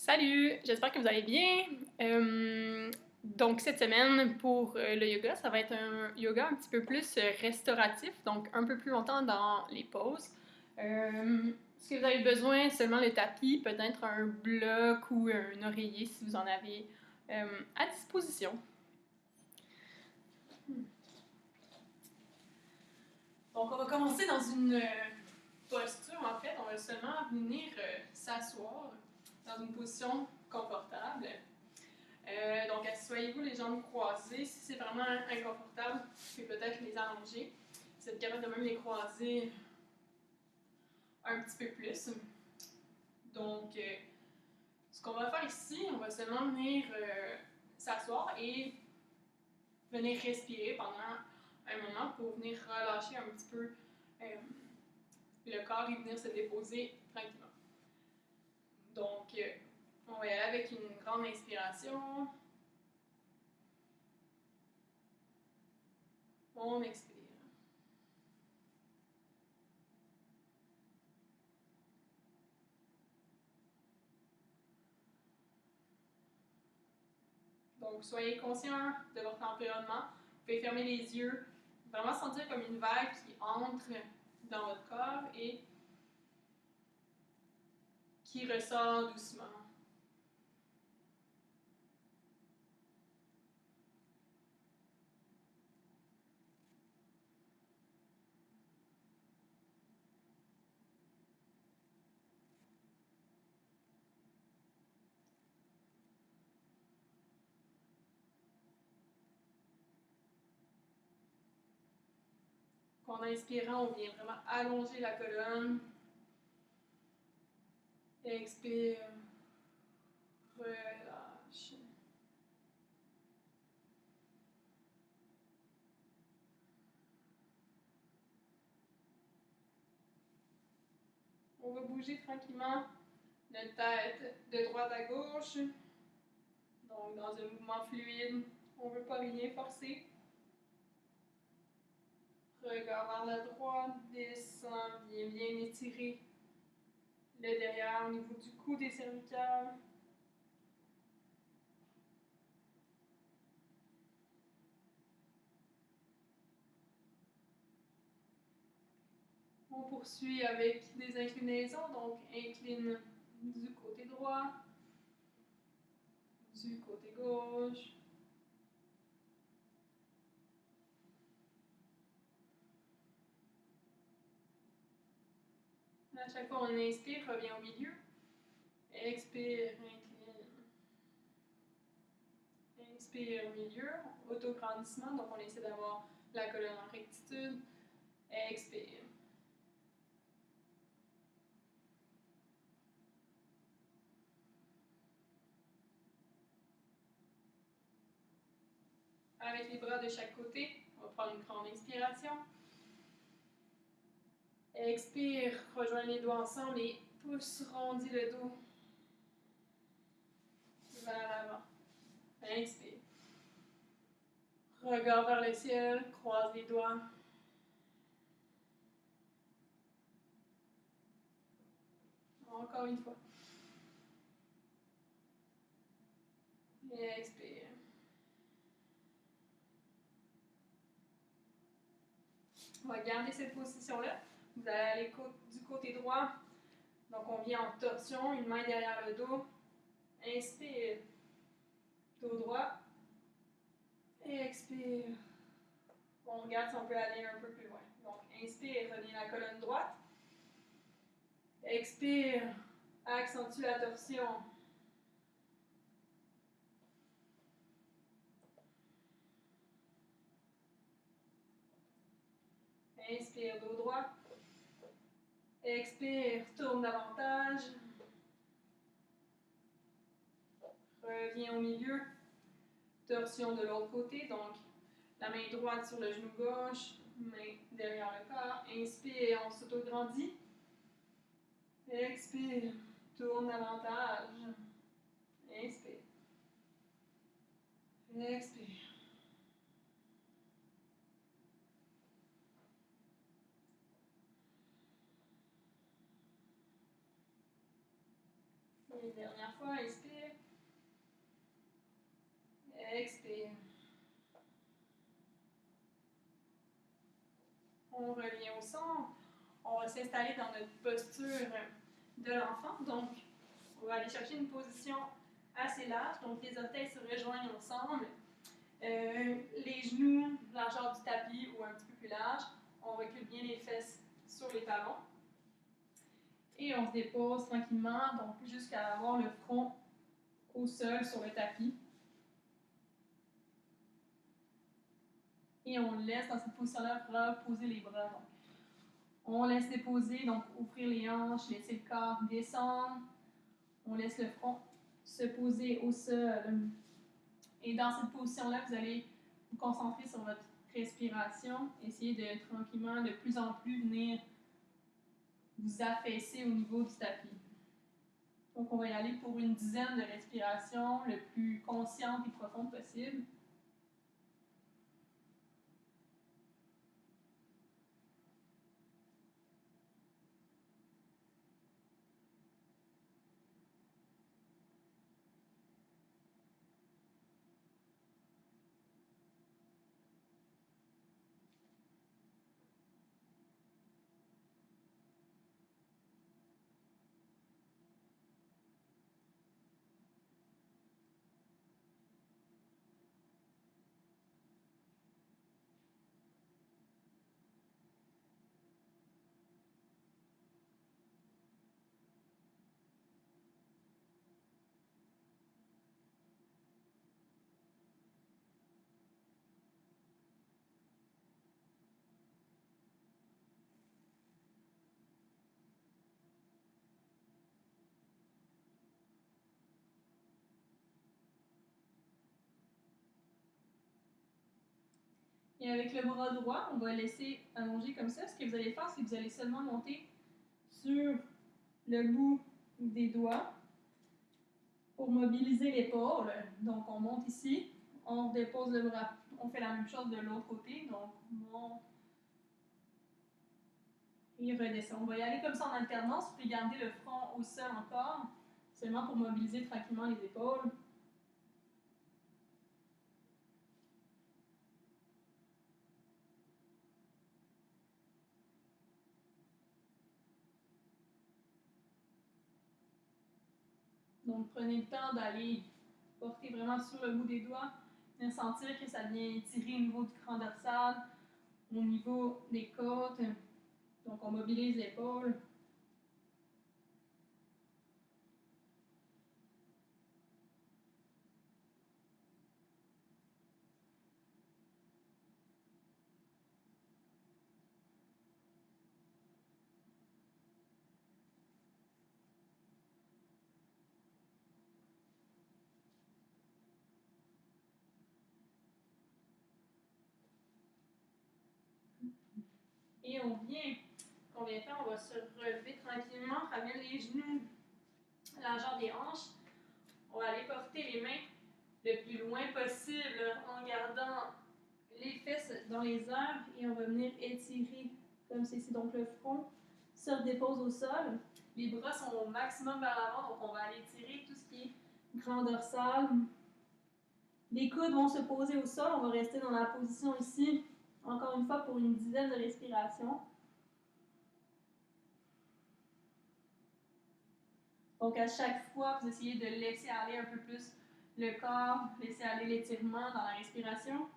Salut, j'espère que vous allez bien. Donc cette semaine pour le yoga, ça va être un yoga un petit peu plus restauratif, donc un peu plus longtemps dans les pauses. Ce que vous avez besoin, seulement le tapis, peut-être un bloc ou un oreiller si vous en avez à disposition. Donc on va commencer dans une posture, en fait, on va seulement venir s'asseoir dans une position confortable. Donc, asseyez-vous les jambes croisées. Si c'est vraiment inconfortable, vous pouvez peut-être les allonger. Vous êtes capable de même les croiser un petit peu plus. Donc, ce qu'on va faire ici, on va seulement venir s'asseoir et venir respirer pendant un moment pour venir relâcher un petit peu le corps et venir se déposer tranquillement. Donc, on va y aller avec une grande inspiration. On expire. Donc, soyez conscient de votre environnement. Vous pouvez fermer les yeux, vraiment sentir comme une vague qui entre dans votre corps et qui ressort doucement. En inspirant, on vient vraiment allonger la colonne. Expire, relâche. On va bouger tranquillement notre tête de droite à gauche. Donc, dans un mouvement fluide, on ne veut pas rien forcer. Regard vers la droite, descend, bien étirer le derrière au niveau du cou des cervicales. On poursuit avec des inclinaisons, donc incline du côté droit, du côté gauche. À chaque fois, on inspire, revient au milieu. Expire, incline. Inspire, milieu. Autograndissement, donc on essaie d'avoir la colonne en rectitude. Expire. Avec les bras de chaque côté, on va prendre une grande inspiration. Expire, rejoignez les doigts ensemble et pouce, rondis le dos vers l'avant. Inspire. Regard vers le ciel, croise les doigts. Encore une fois. Et expire. On va garder cette position-là. Vous allez aller du côté droit. Donc, on vient en torsion, une main derrière le dos. Inspire. Dos droit. Et expire. On regarde si on peut aller un peu plus loin. Donc, inspire, revenez la colonne droite. Expire, accentue la torsion. Inspire, dos droit. Expire, tourne davantage. Reviens au milieu. Torsion de l'autre côté, donc la main droite sur le genou gauche, main derrière le corps. Inspire, on s'autograndit. Expire, tourne davantage. Inspire. Expire. Et une dernière fois, inspire. Expire. On revient au centre. On va s'installer dans notre posture de l'enfant. Donc, on va aller chercher une position assez large. Donc, les orteils se rejoignent ensemble. Les genoux, largeur du tapis ou un petit peu plus large. On recule bien les fesses sur les talons. Et on se dépose tranquillement, donc jusqu'à avoir le front au sol sur le tapis. Et on laisse dans cette position-là reposer les bras. Donc, on laisse déposer, donc ouvrir les hanches, laisser le corps descendre. On laisse le front se poser au sol. Et dans cette position-là, vous allez vous concentrer sur votre respiration. Essayez de tranquillement, de plus en plus, venir vous affaisser au niveau du tapis. Donc, on va y aller pour une dizaine de respirations, le plus consciente et profonde possible. Et avec le bras droit, on va laisser allonger comme ça. Ce que vous allez faire, c'est que vous allez seulement monter sur le bout des doigts pour mobiliser l'épaule. Donc, on monte ici, on dépose le bras. On fait la même chose de l'autre côté. Donc, on monte et redescend. On va y aller comme ça en alternance. Vous pouvez garder le front au sol encore, seulement pour mobiliser tranquillement les épaules. Donc, prenez le temps d'aller porter vraiment sur le bout des doigts, venir sentir que ça vient étirer au niveau du cran dorsal, au niveau des côtes. Donc, on mobilise l'épaule. Et on vient, combien de temps on va se relever tranquillement, ramène les genoux à la largeur des hanches. On va aller porter les mains le plus loin possible en gardant les fesses dans les airs et on va venir étirer comme ceci. Donc le front se redépose au sol. Les bras sont au maximum vers l'avant, donc on va aller tirer tout ce qui est grand dorsal. Les coudes vont se poser au sol. On va rester dans la position ici, encore une fois, pour une dizaine de respirations. Donc, à chaque fois, vous essayez de laisser aller un peu plus le corps, laisser aller l'étirement dans la respiration.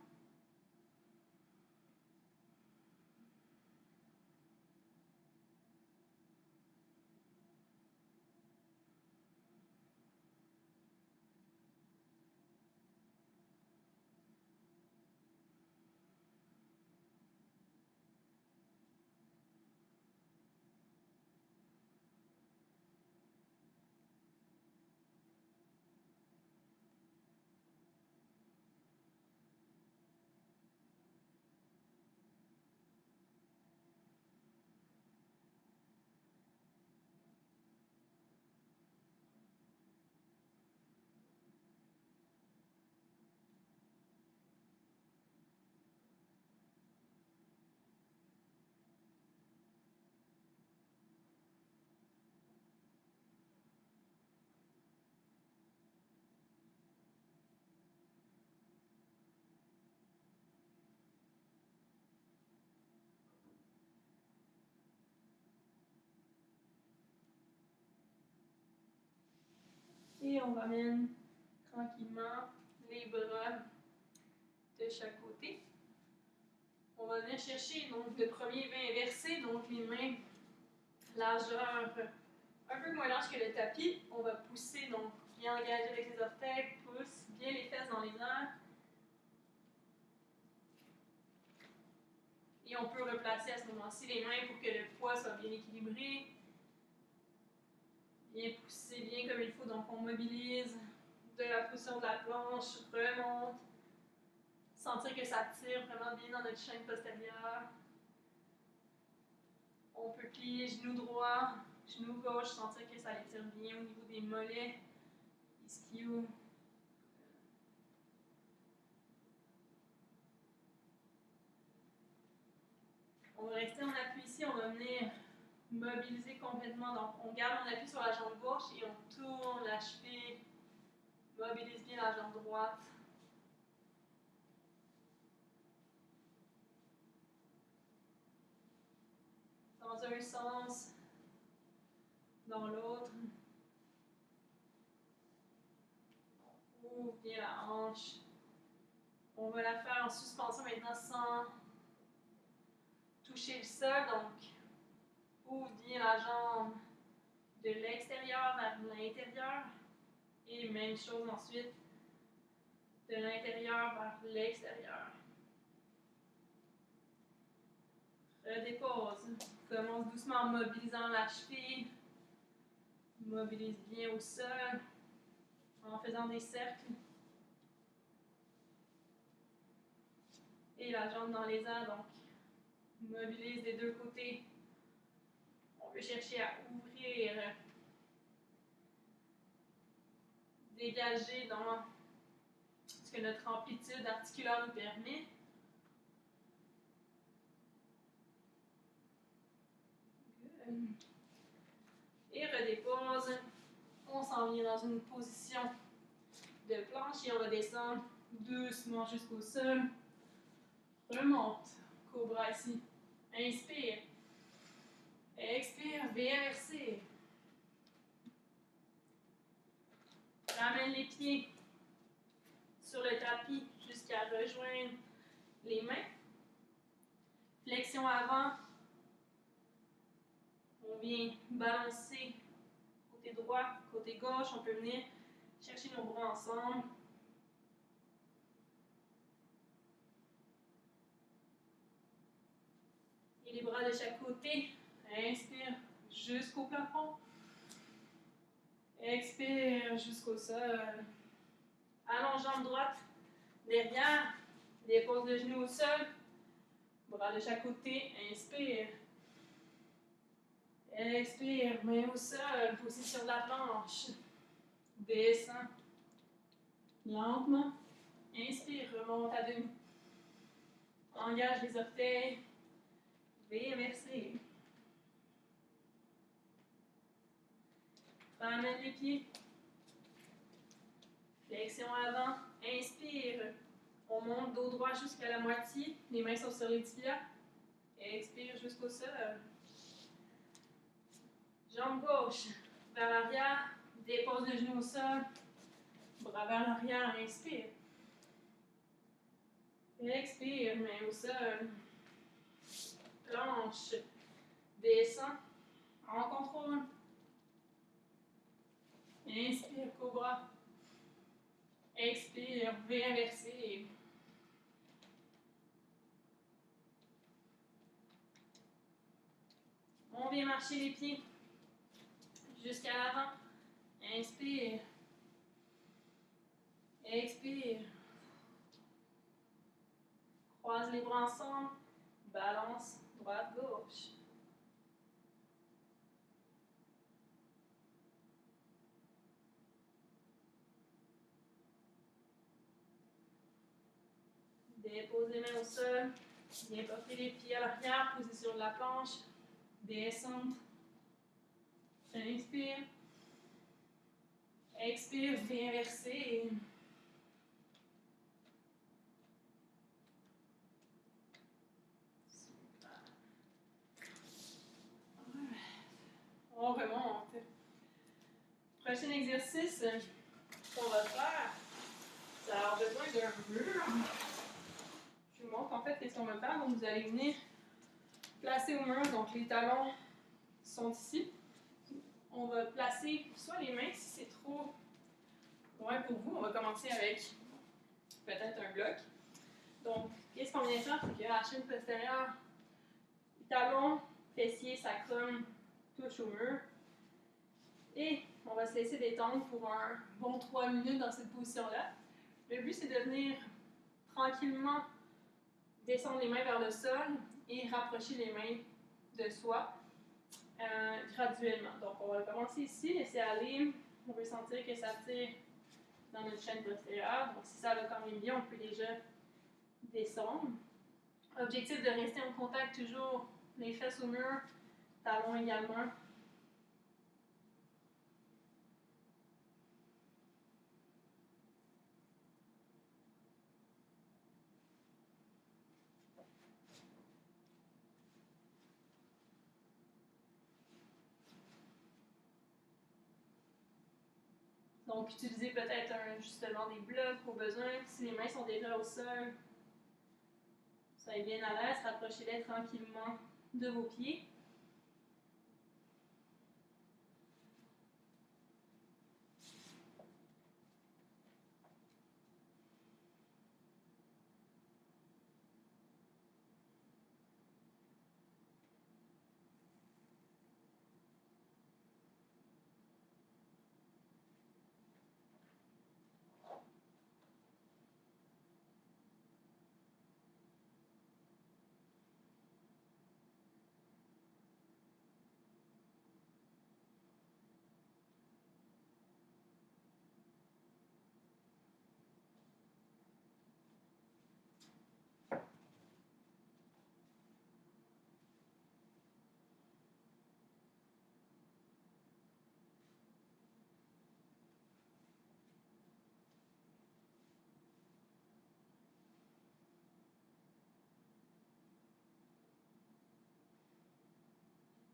on ramène tranquillement les bras de chaque côté. On va venir chercher donc le premier 20 inversé, donc les mains largeur un peu moins large que le tapis. On va pousser, donc bien engager avec les orteils, pousse bien les fesses dans les airs. Et on peut replacer à ce moment-ci les mains pour que le poids soit bien équilibré. Bien pousser, bien comme il faut. Donc on mobilise de la position de la planche, remonte. Sentir que ça tire vraiment bien dans notre chaîne postérieure. On peut plier genou droit, genou gauche, sentir que ça étire bien au niveau des mollets, ischio. On va rester en appui ici, on va venir mobiliser complètement. Donc, on garde mon appui sur la jambe gauche et on tourne la cheville. Mobilise bien la jambe droite. Dans un sens, dans l'autre. On ouvre bien la hanche. On va la faire en suspension maintenant sans toucher le sol. Donc, ouvre bien la jambe de l'extérieur vers l'intérieur. Et même chose ensuite, de l'intérieur vers l'extérieur. Redépose. Commence doucement en mobilisant la cheville. Mobilise bien au sol. En faisant des cercles. Et la jambe dans les airs, donc mobilise des deux côtés. On peut chercher à ouvrir, dégager dans ce que notre amplitude articulaire nous permet. Et redépose. On s'en vient dans une position de planche et on va descendre doucement jusqu'au sol. Remonte. Cobra ici. Inspire. Expire. V inversé. Ramène les pieds sur le tapis jusqu'à rejoindre les mains. Flexion avant. On vient balancer côté droit, côté gauche. On peut venir chercher nos bras ensemble. Et les bras de chaque côté. Inspire jusqu'au plafond. Expire jusqu'au sol. Allonge jambe droite derrière. Dépose le genou au sol. Bras de chaque côté. Inspire. Expire, main au sol. Position de la planche. Descends. Lentement. Inspire, remonte à demi. Engage les orteils. V inversé. Ramène les pieds. Flexion avant. Inspire. On monte dos droit jusqu'à la moitié. Les mains sont sur les tibias. Expire jusqu'au sol. Jambe gauche vers l'arrière. Dépose le genou au sol. Bras vers l'arrière. Inspire. Expire. Main au sol. Planche. Descends. En contrôle. Inspire, cobra. Expire, V inversé. On vient marcher les pieds jusqu'à l'avant. Inspire. Expire. Croise les bras ensemble. Balance droite-gauche. Dépose les mains au sol. Bien porter les pieds à l'arrière. Position de la planche. Descendre. Inspire. Expire, V inversé. Super. On remonte. Prochain exercice. Ce qu'on va faire, c'est avoir besoin d'un mur. Je vous montre en fait qu'est-ce qu'on va faire. Donc, vous allez venir placer au mur. Donc, les talons sont ici. On va placer soit les mains si c'est trop loin pour vous. On va commencer avec peut-être un bloc. Donc, qu'est-ce qu'on vient faire, c'est que la chaîne postérieure, talon, fessier, sacrum, touche au mur. Et on va se laisser détendre pour un bon 3 minutes dans cette position-là. Le but, c'est de venir tranquillement descendre les mains vers le sol et rapprocher les mains de soi graduellement. Donc, on va commencer ici, laisser aller. On veut sentir que ça tire dans notre chaîne postérieure. Donc, si ça va quand même bien, on peut déjà descendre. Objectif de rester en contact toujours les fesses au mur, talons également. Donc, utilisez peut-être justement des blocs au besoin. Si les mains sont déjà au sol, soyez bien à l'aise, rapprochez-les tranquillement de vos pieds.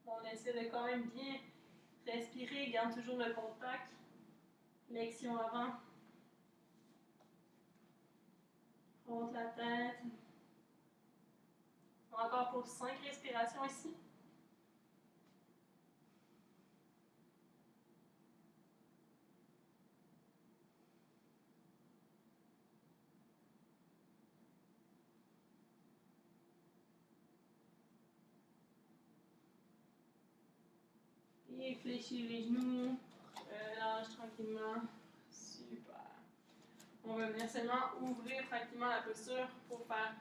On essaie de quand même bien respirer, garde toujours le contact. Flexion avant. Monte la tête. Encore pour 5 respirations ici. Et fléchis les genoux. Lâche tranquillement. Super. On va venir seulement ouvrir tranquillement la posture pour faire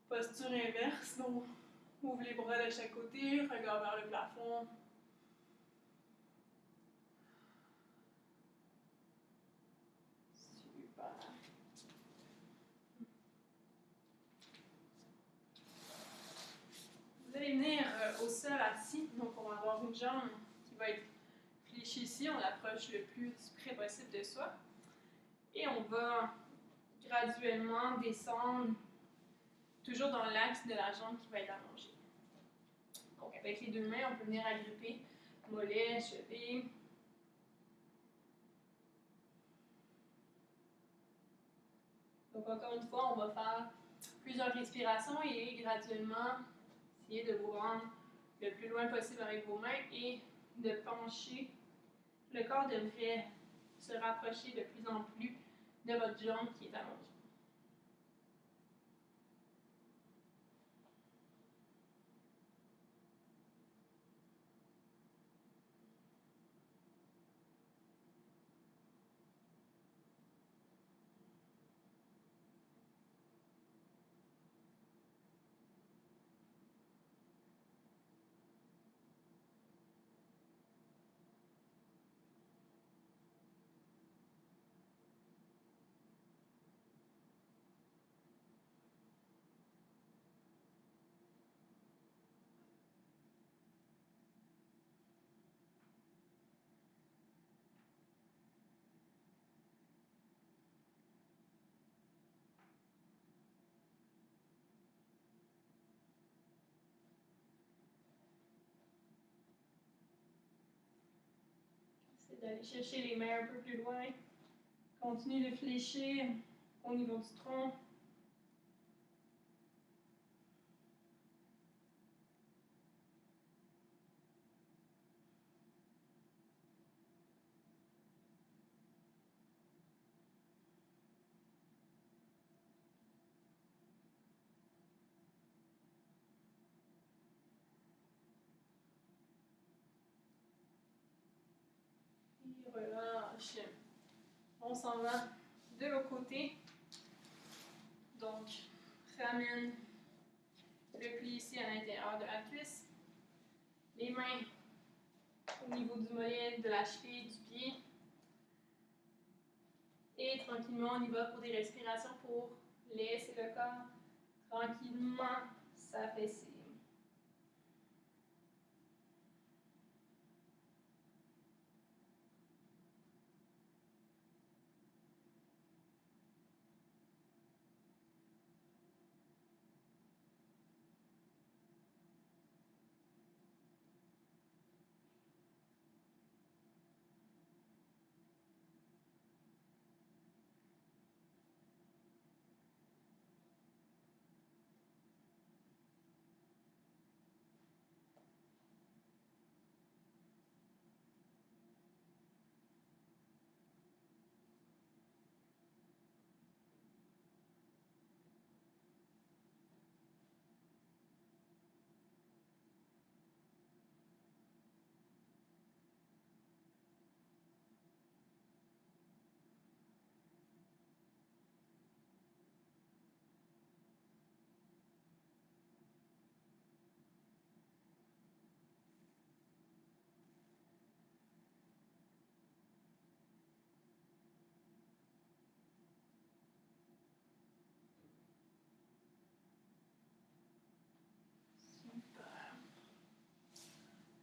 posture inverse. Donc, ouvre les bras de chaque côté, regard vers le plafond. Super. Vous allez venir au sol assis. Donc, on va avoir une jambe qui va être fléchie ici. On l'approche le plus près possible de soi. Et on va graduellement descendre toujours dans l'axe de la jambe qui va être allongée. Donc, avec les deux mains, on peut venir agripper mollet, cheville. Donc, encore une fois, on va faire plusieurs respirations et graduellement essayer de vous rendre le plus loin possible avec vos mains et de pencher. Le corps devrait se rapprocher de plus en plus de votre jambe qui est allongée. C'est d'aller chercher les mains un peu plus loin. Continue de fléchir au niveau du tronc. Et relâche. On s'en va de l'autre côté. Donc, ramène le pli ici à l'intérieur de la cuisse. Les mains au niveau du mollet, de la cheville, du pied. Et tranquillement, on y va pour des respirations pour laisser le corps tranquillement s'affaisser.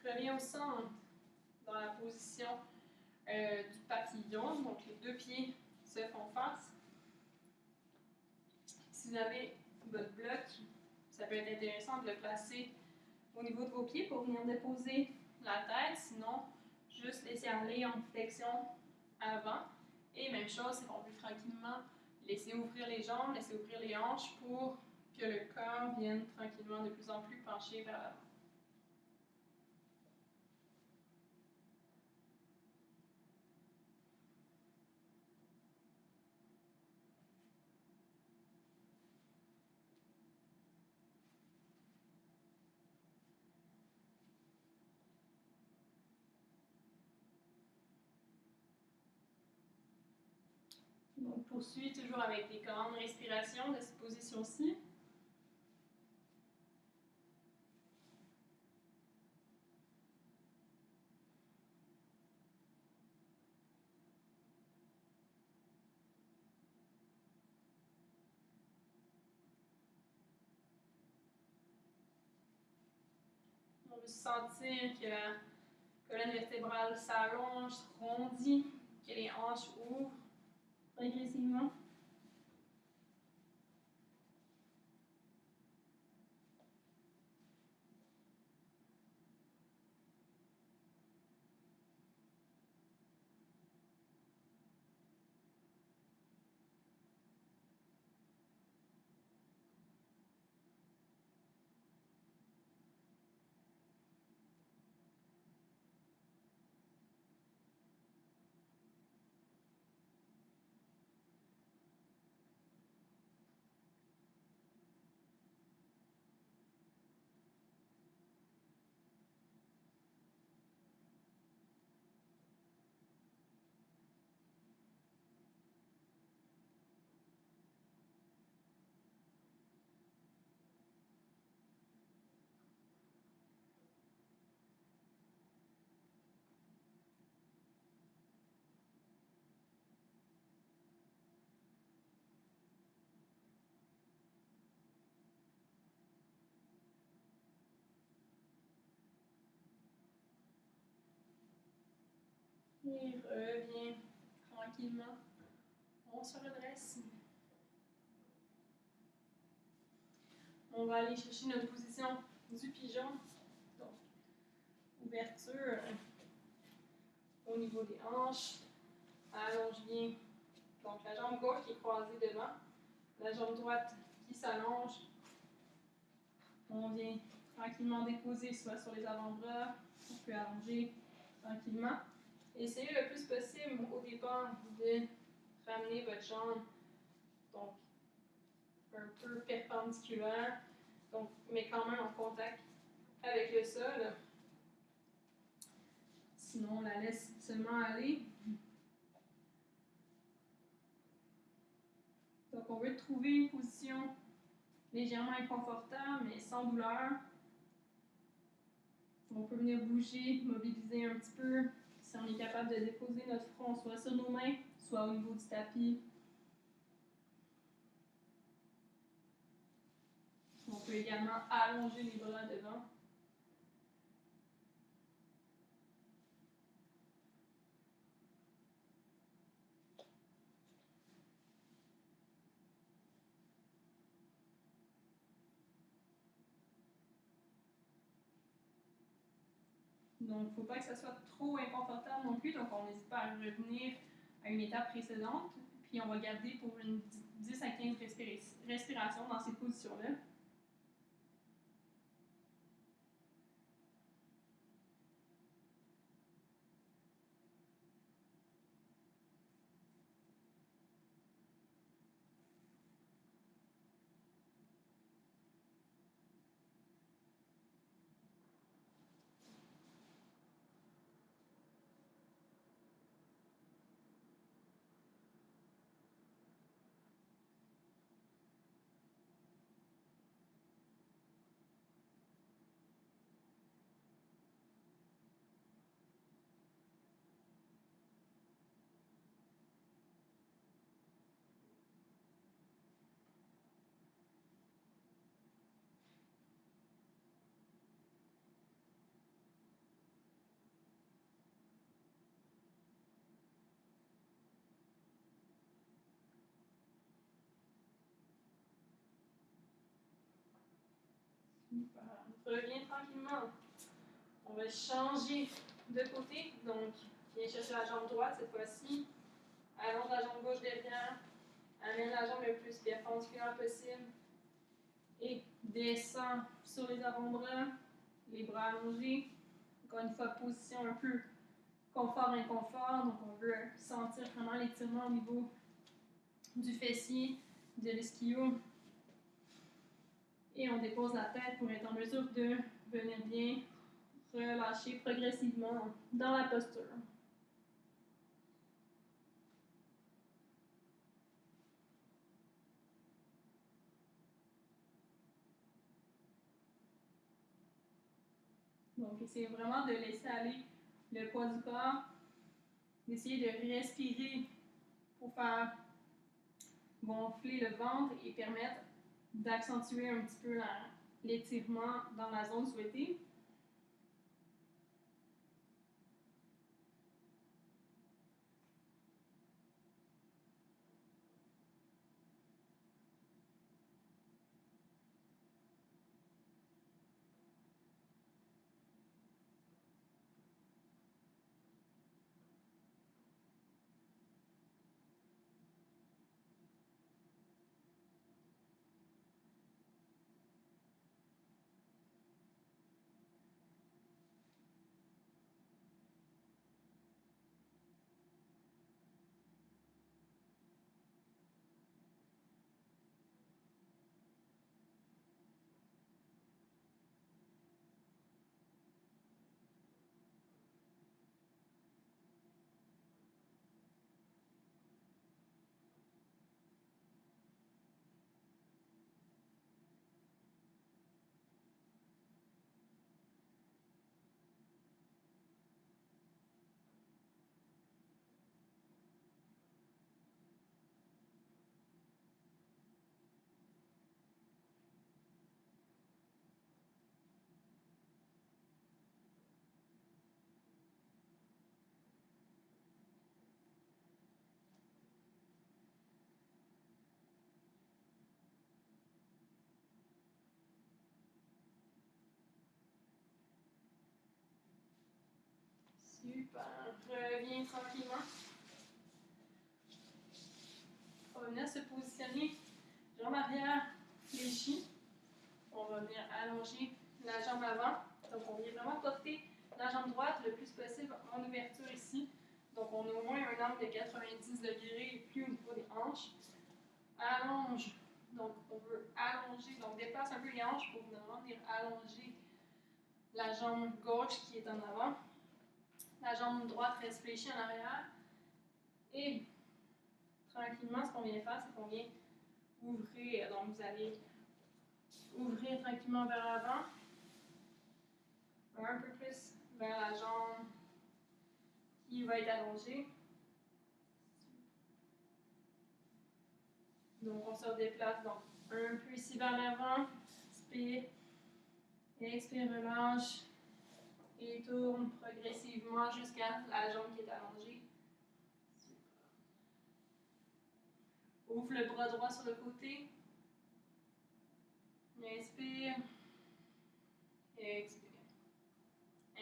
Reviens au centre dans la position du papillon. Donc, les deux pieds se font face. Si vous avez votre bloc, ça peut être intéressant de le placer au niveau de vos pieds pour venir déposer la tête. Sinon, juste laisser aller en flexion avant. Et même chose, c'est qu'on peut tranquillement laisser ouvrir les jambes, laisser ouvrir les hanches pour que le corps vienne tranquillement de plus en plus pencher vers l'avant. Donc, poursuis toujours avec des grandes respirations de cette position-ci. On veut sentir que la colonne vertébrale s'allonge, rondit, que les hanches ouvrent progressivement. Et reviens tranquillement. On se redresse. On va aller chercher notre position du pigeon. Donc, ouverture au niveau des hanches. Allonge bien Donc la jambe gauche qui est croisée devant, la jambe droite qui s'allonge. On vient tranquillement déposer soit sur les avant-bras, on peut allonger tranquillement. Essayez le plus possible au départ de ramener votre jambe, donc un peu perpendiculaire, donc, mais quand même en contact avec le sol. Sinon, on la laisse seulement aller. Donc, on veut trouver une position légèrement inconfortable, mais sans douleur. On peut venir bouger, mobiliser un petit peu, si on est capable de déposer notre front soit sur nos mains, soit au niveau du tapis. On peut également allonger les bras devant. Donc, il ne faut pas que ça soit trop inconfortable non plus. Donc, on n'hésite pas à revenir à une étape précédente. Puis, on va garder pour une 10 à 15 respirations dans cette position-là. On revient tranquillement. On va changer de côté. Donc, viens chercher la jambe droite cette fois-ci. Allonge la jambe gauche derrière. Amène la jambe le plus perpendiculaire possible. Et descend sur les avant-bras. Les bras allongés. Encore une fois, position un peu confort-inconfort. Donc, on veut sentir vraiment l'étirement au niveau du fessier, de l'ischio. Et on dépose la tête pour être en mesure de venir bien relâcher progressivement dans la posture. Donc, essayez vraiment de laisser aller le poids du corps, d'essayer de respirer pour faire gonfler le ventre et permettre d'accentuer un petit peu l'étirement dans la zone souhaitée. Super. Reviens tranquillement. venir se positionner, jambe arrière fléchie. On va venir allonger la jambe avant. Donc, on vient vraiment porter la jambe droite le plus possible en ouverture ici. Donc, on a au moins un angle de 90 degrés et plus au niveau des hanches. Allonge. Donc, on veut allonger. Donc, déplace un peu les hanches pour vraiment venir allonger la jambe gauche qui est en avant. La jambe droite reste fléchie en arrière. Et tranquillement, ce qu'on vient faire, c'est qu'on vient ouvrir. Donc, vous allez ouvrir tranquillement vers l'avant. Un peu plus vers la jambe qui va être allongée. Donc, on se redéplace donc, un peu ici vers l'avant. Inspire. Expire, relâche. Et tourne progressivement jusqu'à la jambe qui est allongée. Ouvre le bras droit sur le côté. Inspire. Expire.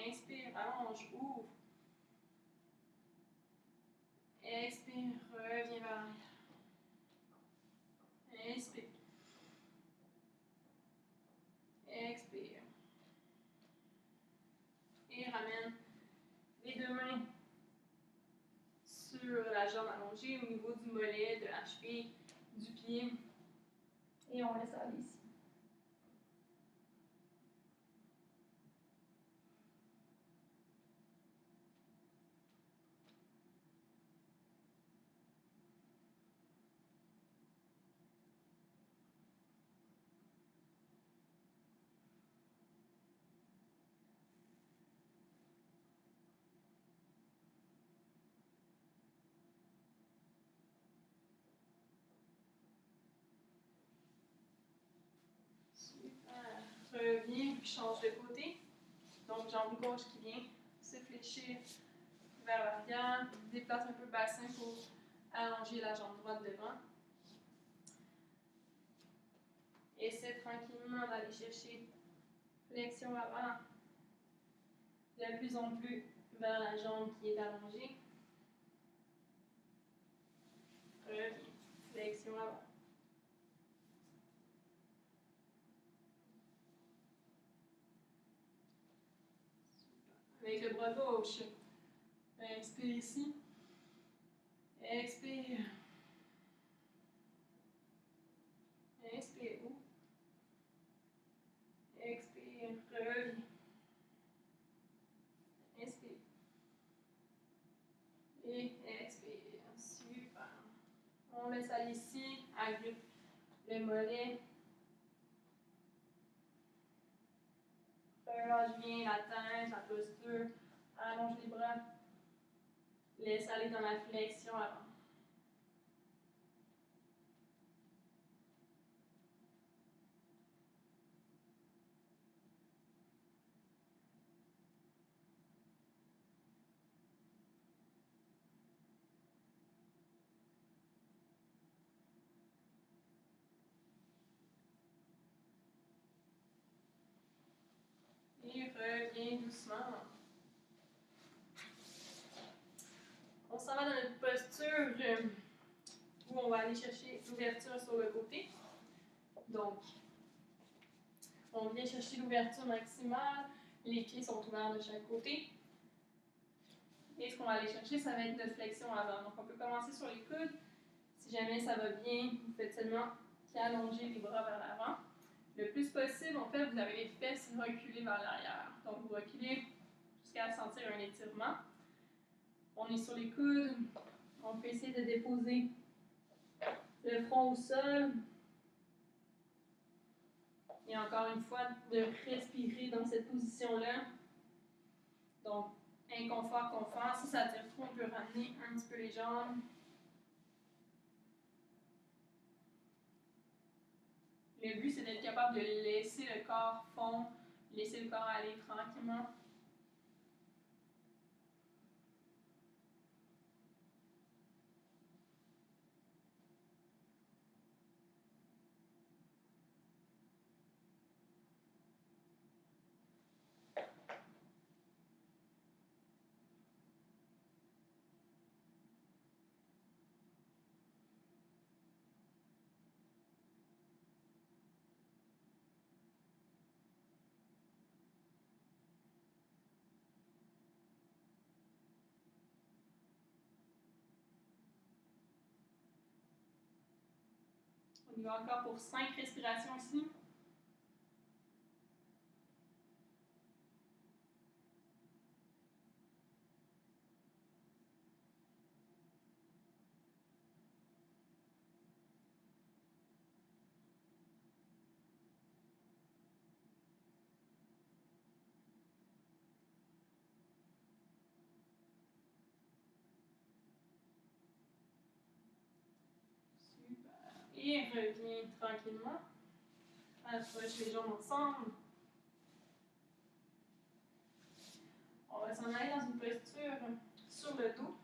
Inspire, allonge, ouvre. Expire, reviens vers l'arrière. Inspire. Expire. Et ramène les deux mains sur la jambe allongée au niveau du mollet, de la cheville, du pied. Et on laisse aller ici. Reviens, puis change de côté. Donc, jambe gauche qui vient se fléchir vers l'arrière. Déplace un peu le bassin pour allonger la jambe droite devant. Essaie tranquillement d'aller chercher flexion avant. De plus en plus vers la jambe qui est allongée. Reviens. Flexion avant. Avec le bras gauche. Inspire ici. Expire. Inspire. Expire. Reviens. Inspire. Et expire. Super. On laisse aller ici. Agrippe le mollet. Relâche bien la tête, la posture. Allonge les bras. Laisse aller dans la flexion avant. Et reviens doucement. On s'en va dans notre posture où on va aller chercher l'ouverture sur le côté. Donc, on vient chercher l'ouverture maximale. Les pieds sont ouverts de chaque côté. Et ce qu'on va aller chercher, ça va être notre flexion avant. Donc, on peut commencer sur les coudes. Si jamais ça va bien, vous faites seulement qu'allonger les bras vers l'avant. Le plus possible, en fait, vous avez les fesses reculées vers l'arrière. Donc, vous reculez jusqu'à sentir un étirement. On est sur les coudes. On peut essayer de déposer le front au sol. Et encore une fois, de respirer dans cette position-là. Donc, inconfort, confort. Si ça tire trop, on peut ramener un petit peu les jambes. Le but, c'est d'être capable de laisser le corps fondre, laisser le corps aller tranquillement. On y va encore pour 5 respirations ici. Et reviens tranquillement. Approche les jambes ensemble. On va s'en aller dans une posture sur le dos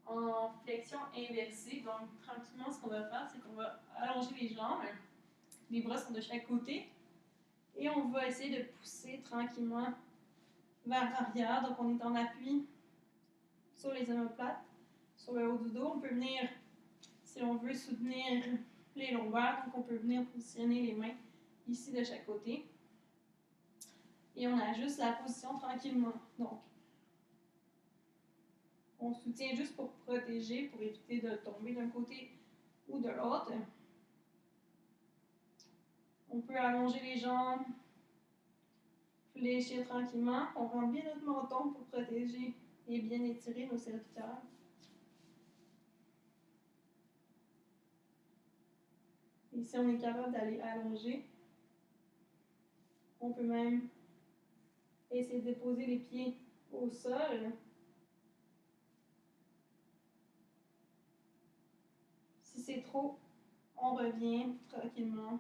en flexion inversée. Donc, tranquillement, ce qu'on va faire, c'est qu'on va allonger les jambes. Les bras sont de chaque côté. Et on va essayer de pousser tranquillement vers l'arrière. Donc, on est en appui sur les omoplates, sur le haut du dos. On peut venir, si on veut, soutenir les lombaires. Donc, on peut venir positionner les mains ici de chaque côté. Et on ajuste la position tranquillement. Donc, on soutient juste pour protéger, pour éviter de tomber d'un côté ou de l'autre. On peut allonger les jambes, fléchir tranquillement. On rend bien notre menton pour protéger et bien étirer nos cervicales. Et si on est capable d'aller allonger, on peut même essayer de déposer les pieds au sol. Si c'est trop, on revient tranquillement.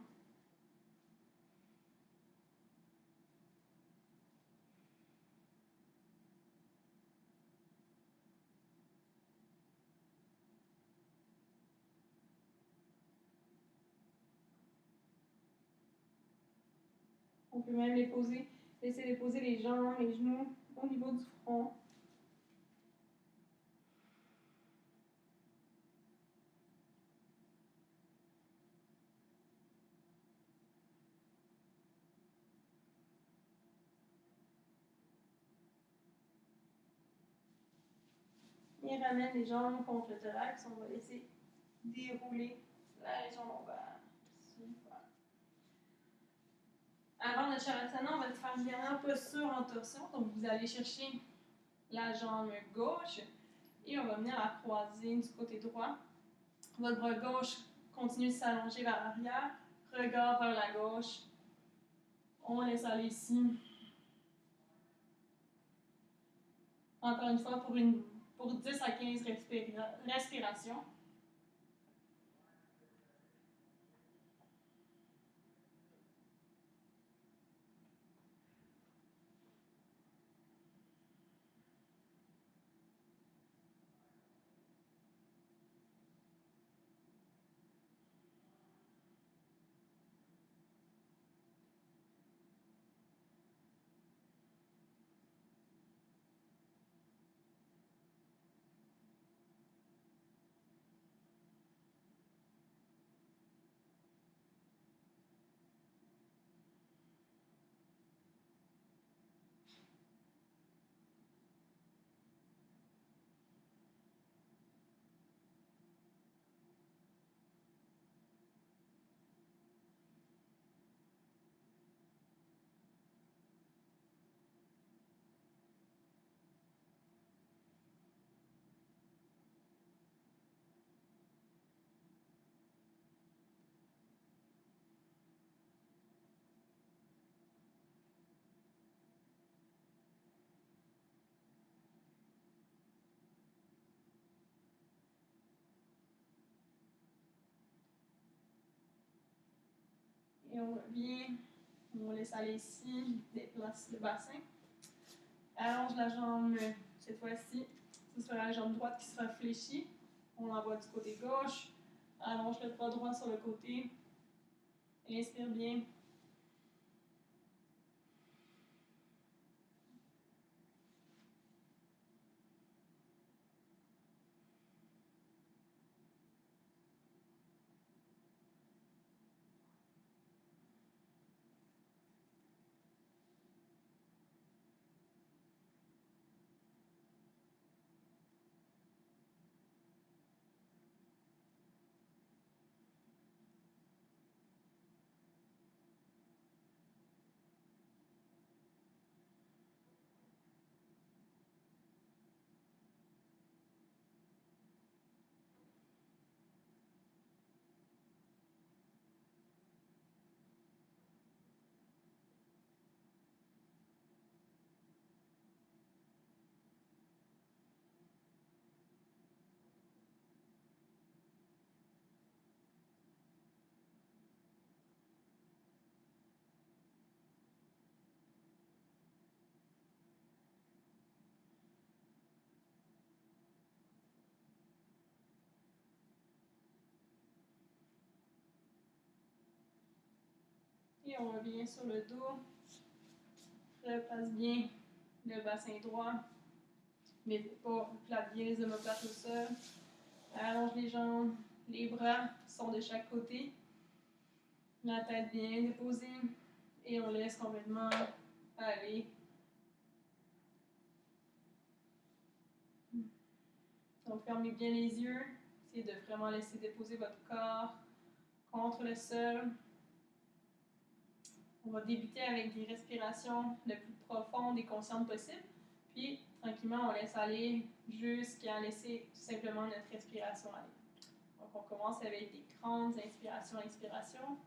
On peut même laisser déposer les jambes, les genoux au niveau du front. Et ramène les jambes contre le thorax. On va laisser dérouler la région lombaire. Super. Avant notre Shavasana, on va faire une dernière posture en torsion. Donc, vous allez chercher la jambe gauche et on va venir la croiser du côté droit. Votre bras gauche continue de s'allonger vers l'arrière. Regard vers la gauche. On laisse aller ici. Encore une fois, pour 10 à 15 respirations. Et on revient. On laisse aller ici. Déplace le bassin. Allonge la jambe cette fois-ci. Ce sera la jambe droite qui sera fléchie. On l'envoie du côté gauche. Allonge le bras droit sur le côté. Inspire bien. Et on revient sur le dos. Replace bien le bassin droit. N'hésitez pas, plate bien les omoplates au sol. Allonge les jambes. Les bras sont de chaque côté. La tête bien déposée. Et on laisse complètement aller. Donc, fermez bien les yeux. Essayez de vraiment laisser déposer votre corps contre le sol. On va débuter avec des respirations le plus profondes et conscientes possible. Puis, tranquillement, on laisse aller jusqu'à laisser tout simplement notre respiration aller. Donc, on commence avec des grandes inspirations, expirations.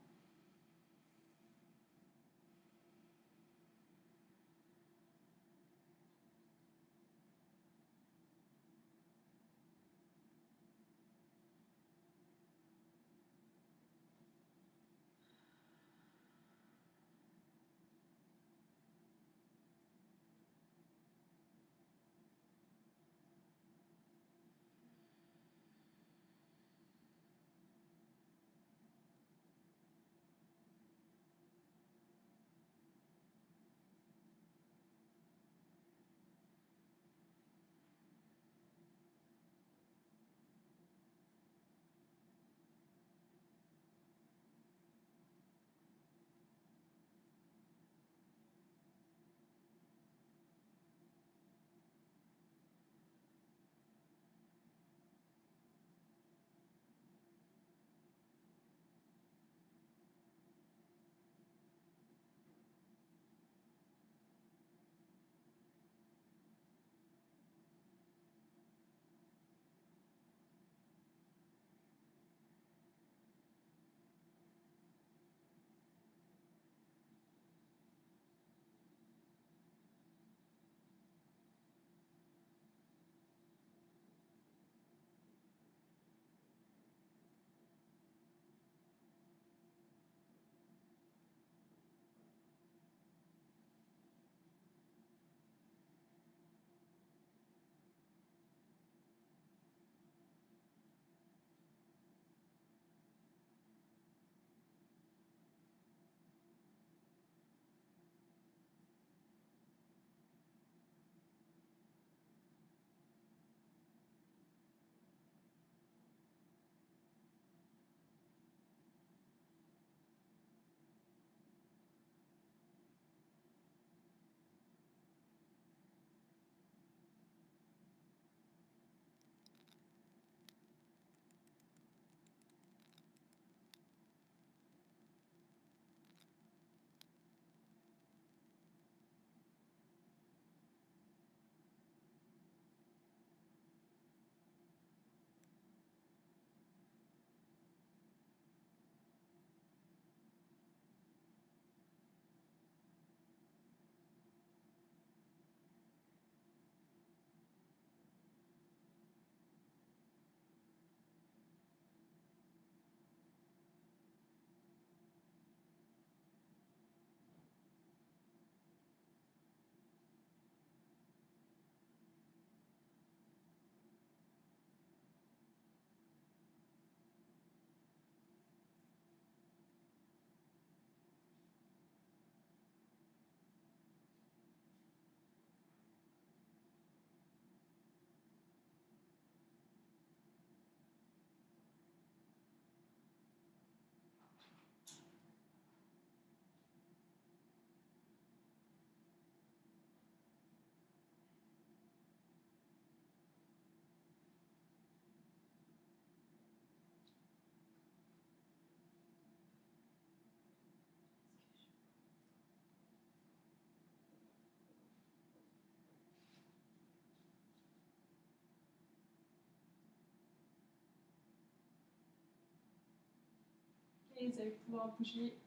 Et vous allez pouvoir bouger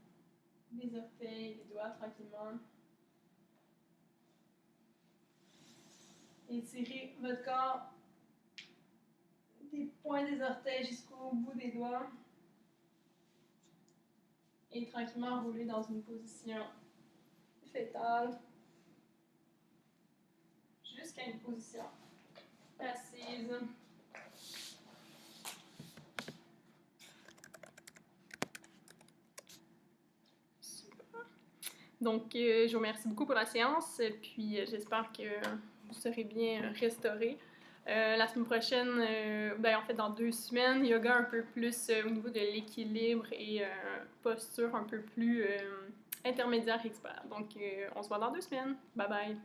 les orteils, les doigts tranquillement. Étirez votre corps des points des orteils jusqu'au bout des doigts. Et tranquillement rouler dans une position fétale jusqu'à une position assise. Super. Donc, je vous remercie beaucoup pour la séance, puis j'espère que vous serez bien restauré. La semaine prochaine, en fait, dans 2 semaines, yoga un peu plus au niveau de l'équilibre et posture un peu plus intermédiaire expert. Donc, on se voit dans 2 semaines. Bye bye!